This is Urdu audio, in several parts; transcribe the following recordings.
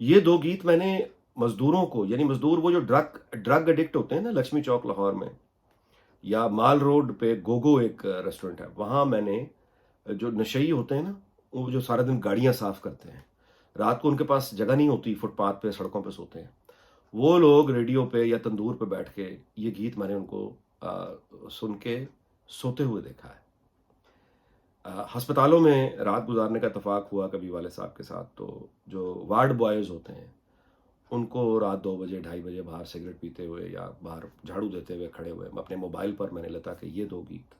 یہ دو گیت میں نے مزدوروں کو، یعنی مزدور وہ جو ڈرگ ایڈکٹ ہوتے ہیں نا، لکشمی چوک لاہور میں، یا مال روڈ پہ گوگو ایک ریسٹورنٹ ہے، وہاں میں نے جو نشئی ہوتے ہیں نا، وہ جو سارا دن گاڑیاں صاف کرتے ہیں، رات کو ان کے پاس جگہ نہیں ہوتی، فٹ پاتھ پہ سڑکوں پہ سوتے ہیں، وہ لوگ ریڈیو پہ یا تندور پہ بیٹھ کے یہ گیت میں نے ان کو سن کے سوتے ہوئے دیکھا ہے۔ ہسپتالوں میں رات گزارنے کا اتفاق ہوا کبھی والد صاحب کے ساتھ، تو جو وارڈ بوائز ہوتے ہیں ان کو رات 2 بجے 2:30 بجے باہر سگریٹ پیتے ہوئے یا باہر جھاڑو دیتے ہوئے کھڑے ہوئے، اپنے موبائل پر میں نے لتا کہ یہ 2 گیت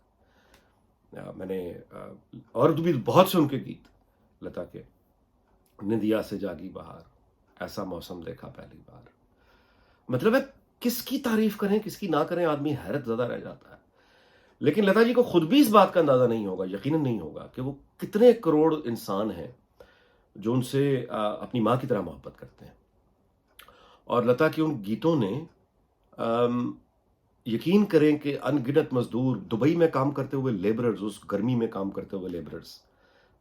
میں نے اور بھی بہت سے ان کے گیت لتا کے، ندیا سے جاگی بہار، ایسا موسم دیکھا پہلی بار، مطلب ہے کس کی تعریف کریں کس کی نہ کریں، آدمی حیرت زدہ رہ جاتا ہے۔ لیکن لتا جی کو خود بھی اس بات کا اندازہ نہیں ہوگا، یقیناً نہیں ہوگا، کہ وہ کتنے کروڑ انسان ہیں جو ان سے اپنی ماں کی طرح محبت کرتے ہیں۔ اور لتا کے ان گیتوں نے یقین کریں کہ ان گنت مزدور دبئی میں کام کرتے ہوئے لیبررز، اس گرمی میں کام کرتے ہوئے لیبررز،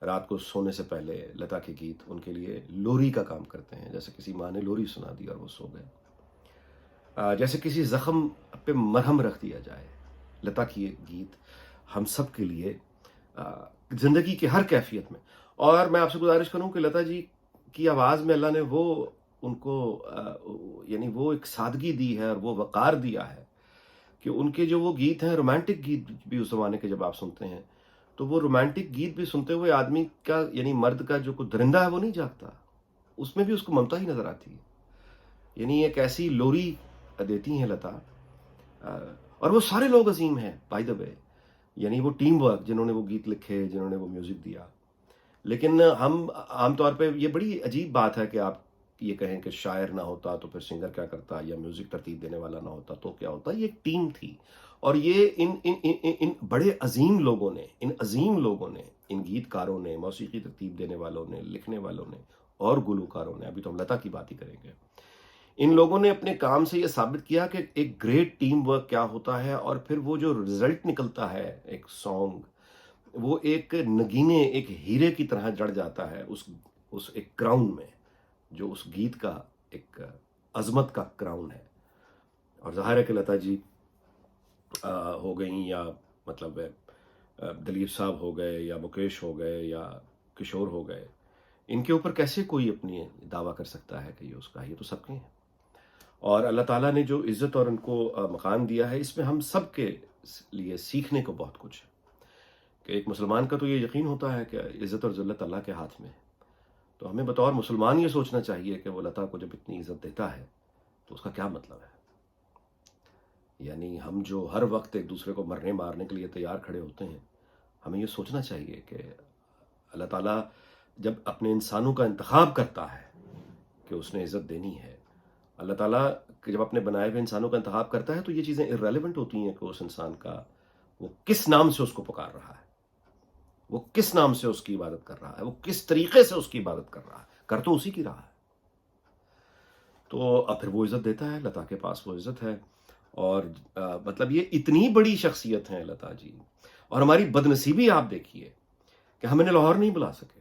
رات کو سونے سے پہلے لتا کے گیت ان کے لیے لوری کا کام کرتے ہیں، جیسے کسی ماں نے لوری سنا دی اور وہ سو گئے، جیسے کسی زخم پہ مرہم رکھ دیا جائے۔ لتا کی یہ گیت ہم سب کے لیے زندگی کی ہر کیفیت میں، اور میں آپ سے گزارش کروں کہ لتا جی کی آواز میں اللہ نے وہ ان کو یعنی وہ ایک سادگی دی ہے اور وہ وقار دیا ہے کہ ان کے جو وہ گیت ہیں، رومانٹک گیت بھی اس زمانے کے جب آپ سنتے ہیں تو وہ رومانٹک گیت بھی سنتے ہوئے آدمی کا، یعنی مرد کا جو کوئی درندہ ہے وہ نہیں جاگتا، اس میں بھی اس کو ممتا ہی نظر آتی ہے۔ یعنی ایک ایسی لوری دیتی ہیں لتا، اور وہ سارے لوگ عظیم ہیں بائی دا وے، یعنی وہ ٹیم ورک، جنہوں نے وہ گیت لکھے، جنہوں نے وہ میوزک دیا۔ لیکن ہم عام طور پہ یہ بڑی عجیب بات ہے کہ آپ یہ کہیں کہ شاعر نہ ہوتا تو پھر سنگر کیا کرتا، یا میوزک ترتیب دینے والا نہ ہوتا تو کیا ہوتا۔ یہ ایک ٹیم تھی، اور یہ ان بڑے عظیم لوگوں نے، ان گیت کاروں نے، موسیقی ترتیب دینے والوں نے، لکھنے والوں نے اور گلوکاروں نے، ابھی تو ہم لتا کی بات ہی کریں گے، ان لوگوں نے اپنے کام سے یہ ثابت کیا کہ ایک گریٹ ٹیم ورک کیا ہوتا ہے، اور پھر وہ جو رزلٹ نکلتا ہے ایک سانگ، وہ ایک نگینے، ایک ہیرے کی طرح جڑ جاتا ہے اس ایک کراؤن میں، جو اس گیت کا ایک عظمت کا کراؤن ہے۔ اور ظاہر ہے کہ لتا جی ہو گئیں، یا مطلب دلیپ صاحب ہو گئے، یا مکیش ہو گئے، یا کشور ہو گئے، ان کے اوپر کیسے کوئی اپنی دعویٰ کر سکتا ہے کہ یہ اس کا، یہ تو سب کے ہیں۔ اور اللہ تعالیٰ نے جو عزت اور ان کو مقام دیا ہے، اس میں ہم سب کے لیے سیکھنے کو بہت کچھ ہے، کہ ایک مسلمان کا تو یہ یقین ہوتا ہے کہ عزت اور ذلت اللہ کے ہاتھ میں ہے، تو ہمیں بطور مسلمان یہ سوچنا چاہیے کہ وہ لتا کو جب اتنی عزت دیتا ہے تو اس کا کیا مطلب ہے۔ یعنی ہم جو ہر وقت ایک دوسرے کو مرنے مارنے کے لیے تیار کھڑے ہوتے ہیں، ہمیں یہ سوچنا چاہیے کہ اللہ تعالیٰ جب اپنے انسانوں کا انتخاب کرتا ہے کہ اس نے عزت دینی ہے، اللہ تعالیٰ جب اپنے بنائے ہوئے انسانوں کا انتخاب کرتا ہے تو یہ چیزیں irrelevant ہوتی ہیں کہ اس انسان کا وہ کس نام سے اس کو پکار رہا ہے، وہ کس نام سے اس کی عبادت کر رہا ہے، وہ کس طریقے سے اس کی عبادت کر رہا ہے، کر تو اسی کی رہا ہے۔ تو اب پھر وہ عزت دیتا ہے، لتا کے پاس وہ عزت ہے، اور مطلب یہ اتنی بڑی شخصیت ہیں لتا جی، اور ہماری بدنصیبی آپ دیکھیے کہ ہم انہیں لاہور نہیں بلا سکے،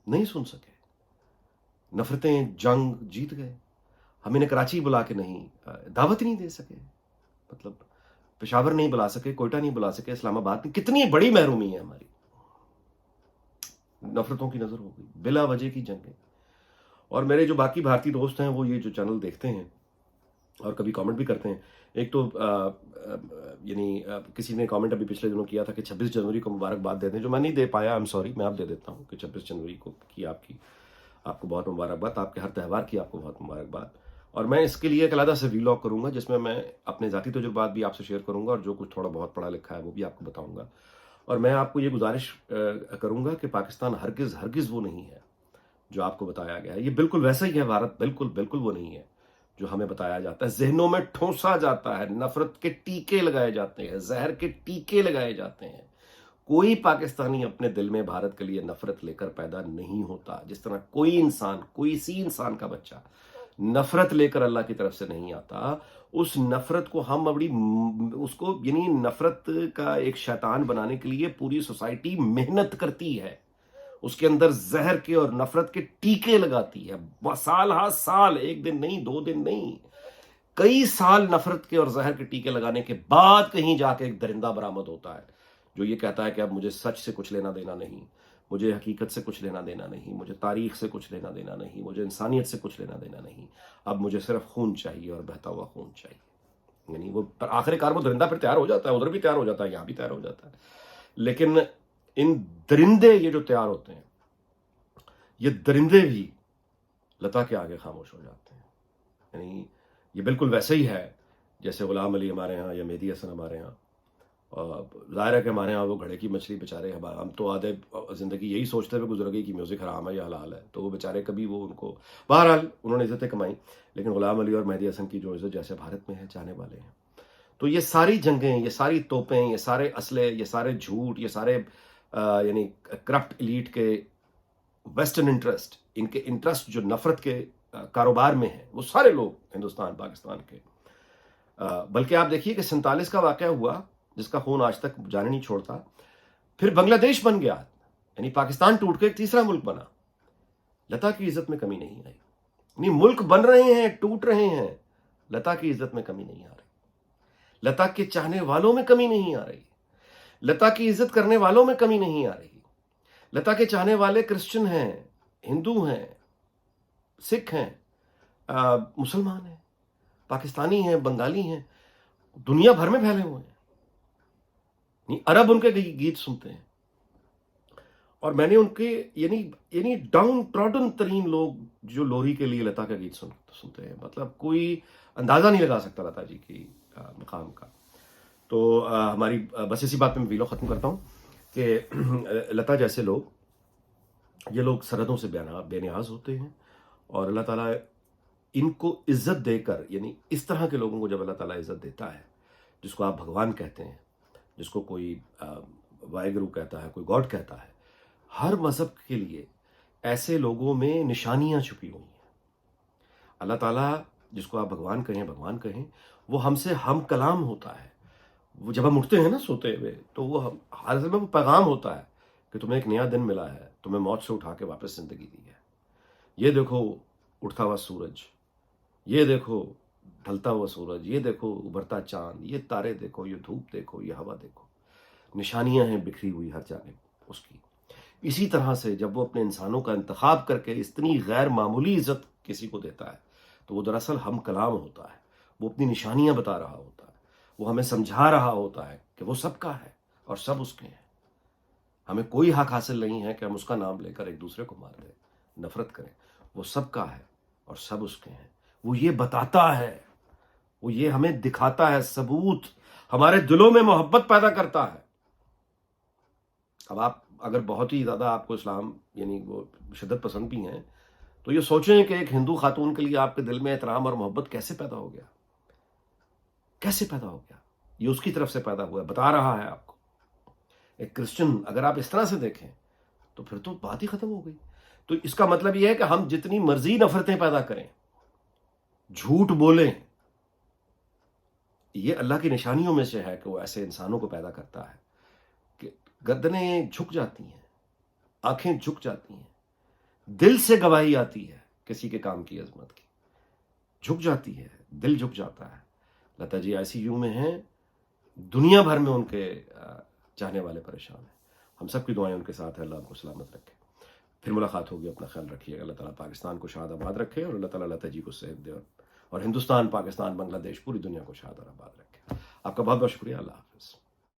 نہیں سن سکے، نفرتیں جنگ جیت گئے، ہم انہیں کراچی بلا کے نہیں دعوت نہیں دے سکے، مطلب پشاور نہیں بلا سکے، کوئٹہ نہیں بلا سکے، اسلام آباد میں کتنی بڑی محرومی ہے ہماری، نفرتوں کی نظر ہو گئی، بلا وجہ کی جنگیں۔ اور میرے جو باقی بھارتی دوست ہیں وہ یہ جو چینل دیکھتے ہیں اور کبھی کامنٹ بھی کرتے ہیں، ایک تو یعنی کسی نے کامنٹ ابھی پچھلے دنوں کیا تھا کہ 26 جنوری کو مبارکباد دے دیں، جو میں نہیں دے پایا، I'm sorry، میں اب دے دیتا ہوں کہ 26 جنوری کو کی آپ کو بہت مبارکباد، آپ کے ہر تہوار کی آپ کو بہت مبارکباد۔ اور میں اس کے لیے ایک علیحدہ سے ویلاگ کروں گا جس میں اپنے ذاتی تجربات بھی آپ سے شیئر کروں گا، اور جو کچھ تھوڑا بہت پڑھا لکھا ہے وہ بھی آپ کو بتاؤں گا۔ اور میں آپ کو یہ گزارش کروں گا کہ پاکستان ہرگز وہ نہیں ہے جو آپ کو بتایا گیا ہے، یہ بالکل ویسا ہی ہے بھارت، بالکل وہ نہیں ہے جو ہمیں بتایا جاتا ہے، ذہنوں میں ٹھونسا جاتا ہے، نفرت کے ٹیکے لگائے جاتے ہیں، زہر کے ٹیکے لگائے جاتے ہیں۔ کوئی پاکستانی اپنے دل میں بھارت کے لیے نفرت لے کر پیدا نہیں ہوتا، جس طرح کوئی سی انسان کا بچہ نفرت لے کر اللہ کی طرف سے نہیں آتا۔ اس نفرت کو ہم اس کو یعنی نفرت کا ایک شیطان بنانے کے لیے پوری سوسائٹی محنت کرتی ہے، اس کے اندر زہر کے اور نفرت کے ٹیکے لگاتی ہے، سال ہا سال، ایک دن نہیں، 2 دن نہیں، کئی سال نفرت کے اور زہر کے ٹیکے لگانے کے بعد کہیں جا کے ایک درندہ برآمد ہوتا ہے جو یہ کہتا ہے کہ اب مجھے سچ سے کچھ لینا دینا نہیں، مجھے حقیقت سے کچھ لینا دینا نہیں، مجھے تاریخ سے کچھ لینا دینا نہیں، مجھے انسانیت سے کچھ لینا دینا نہیں، اب مجھے صرف خون چاہیے اور بہتا ہوا خون چاہیے۔ یعنی وہ پر آخر کار وہ درندہ پھر تیار ہو جاتا ہے، ادھر بھی تیار ہو جاتا ہے، یہاں بھی تیار ہو جاتا ہے، لیکن ان درندے یہ جو تیار ہوتے ہیں، یہ درندے بھی لتا کے آگے خاموش ہو جاتے ہیں۔ یعنی یہ بالکل ویسے ہی ہے جیسے غلام علی ہمارے ہاں یا مہدی حسن ہمارے ہاں، ظاہر ہے کہ ہمارے ہاں وہ گھڑے کی مچھلی بیچارے، ہم تو آدھے زندگی یہی سوچتے ہوئے گزر گئی کہ میوزک حرام ہے یا حلال ہے، تو وہ بیچارے کبھی وہ ان کو بہرحال انہوں نے عزتیں کمائی، لیکن غلام علی اور مہدی حسن کی جو عزت جیسے بھارت میں ہے چاہنے والے ہیں۔ تو یہ ساری جنگیں، یہ ساری توپیں، یہ سارے اسلحے، یہ سارے جھوٹ، یہ سارے یعنی کرپٹ ایلیٹ کے ویسٹرن انٹرسٹ، ان کے انٹرسٹ جو نفرت کے کاروبار میں ہیں، وہ سارے لوگ ہندوستان پاکستان کے، بلکہ آپ دیکھیے کہ 47 کا واقعہ ہوا جس کا خون آج تک جانے نہیں چھوڑتا، پھر بنگلہ دیش بن گیا، یعنی پاکستان ٹوٹ کے ایک تیسرا ملک بنا، لتا کی عزت میں کمی نہیں آئی۔ یعنی ملک بن رہے ہیں، ٹوٹ رہے ہیں، لتا کی عزت میں کمی نہیں آ رہی، لتا کے چاہنے والوں میں کمی نہیں آ رہی، لتا کی عزت کرنے والوں میں کمی نہیں آ رہی۔ لتا کے چاہنے والے کرسچن ہیں، ہندو ہیں، سکھ ہیں، مسلمان ہیں، پاکستانی ہیں، بنگالی ہیں، دنیا بھر میں پھیلے ہوئے ہیں، عرب ان کے گیت سنتے ہیں، اور میں نے ان کے یعنی ڈاؤن ٹراڈن ترین لوگ جو لوری کے لیے لتا کا گیت سنتے ہیں، مطلب کوئی اندازہ نہیں لگا سکتا لتا جی کی مقام کا۔ تو ہماری بس اسی بات پہ میں ویلو ختم کرتا ہوں کہ لتا جیسے لوگ، یہ لوگ سرحدوں سے بے نیاز ہوتے ہیں، اور اللہ تعالیٰ ان کو عزت دے کر، یعنی اس طرح کے لوگوں کو جب اللہ تعالیٰ عزت دیتا ہے، جس کو آپ بھگوان کہتے ہیں، جس کو کوئی واحگرو کہتا ہے، کوئی گاڈ کہتا ہے، ہر مذہب کے لیے ایسے لوگوں میں نشانیاں چھپی ہوئی ہیں۔ اللہ تعالیٰ جس کو آپ بھگوان کہیں، وہ ہم سے ہم کلام ہوتا ہے۔ وہ جب ہم اٹھتے ہیں نا سوتے ہوئے، تو وہ ہر میں وہ پیغام ہوتا ہے کہ تمہیں ایک نیا دن ملا ہے، تمہیں موت سے اٹھا کے واپس زندگی دی ہے، یہ دیکھو اٹھتا ہوا سورج، یہ دیکھو ڈھلتا ہوا سورج، یہ دیکھو ابھرتا چاند، یہ تارے دیکھو، یہ دھوپ دیکھو، یہ ہوا دیکھو، نشانیاں ہیں بکھری ہوئی ہر جانب اس کی۔ اسی طرح سے جب وہ اپنے انسانوں کا انتخاب کر کے اتنی غیر معمولی عزت کسی کو دیتا ہے، تو وہ دراصل ہم کلام ہوتا ہے، وہ اپنی نشانیاں بتا رہا ہوتا ہے، وہ ہمیں سمجھا رہا ہوتا ہے کہ وہ سب کا ہے اور سب اس کے ہیں۔ ہمیں کوئی حق حاصل نہیں ہے کہ ہم اس کا نام لے کر ایک دوسرے کو مار دیں، نفرت کریں۔ وہ سب کا ہے اور سب اس کے ہیں، وہ یہ بتاتا ہے، وہ یہ ہمیں دکھاتا ہے، ثبوت ہمارے دلوں میں محبت پیدا کرتا ہے۔ اب آپ اگر بہت ہی زیادہ آپ کو اسلام یعنی وہ شدت پسند بھی ہیں، تو یہ سوچیں کہ ایک ہندو خاتون کے لیے آپ کے دل میں احترام اور محبت کیسے پیدا ہو گیا، کیسے پیدا ہو گیا؟ یہ اس کی طرف سے پیدا ہوا ہے، بتا رہا ہے آپ کو۔ ایک کرسچن اگر آپ اس طرح سے دیکھیں تو پھر تو بات ہی ختم ہو گئی۔ تو اس کا مطلب یہ ہے کہ ہم جتنی مرضی نفرتیں پیدا کریں، جھوٹ بولیں، یہ اللہ کی نشانیوں میں سے ہے کہ وہ ایسے انسانوں کو پیدا کرتا ہے کہ گردنیں جھک جاتی ہیں، آنکھیں جھک جاتی ہیں، دل سے گواہی آتی ہے کسی کے کام کی عظمت کی، جھک جاتی ہے، دل جھک جاتا ہے۔ لتا جی آئی سی یو میں ہیں، دنیا بھر میں ان کے چاہنے والے پریشان ہیں۔ ہم سب کی دعائیں ان کے ساتھ ہیں، اللہ ان کو سلامت رکھے۔ پھر ملاقات ہوگی، اپنا خیال رکھیے گا۔ اللہ تعالیٰ پاکستان کو شاد آباد رکھے، اور اللہ تعالیٰ لتا جی کو صحت دے، اور ہندوستان، پاکستان، بنگلہ دیش، پوری دنیا کو شاد اور آباد رکھے۔ آپ کا بہت بہت شکریہ۔ اللہ حافظ۔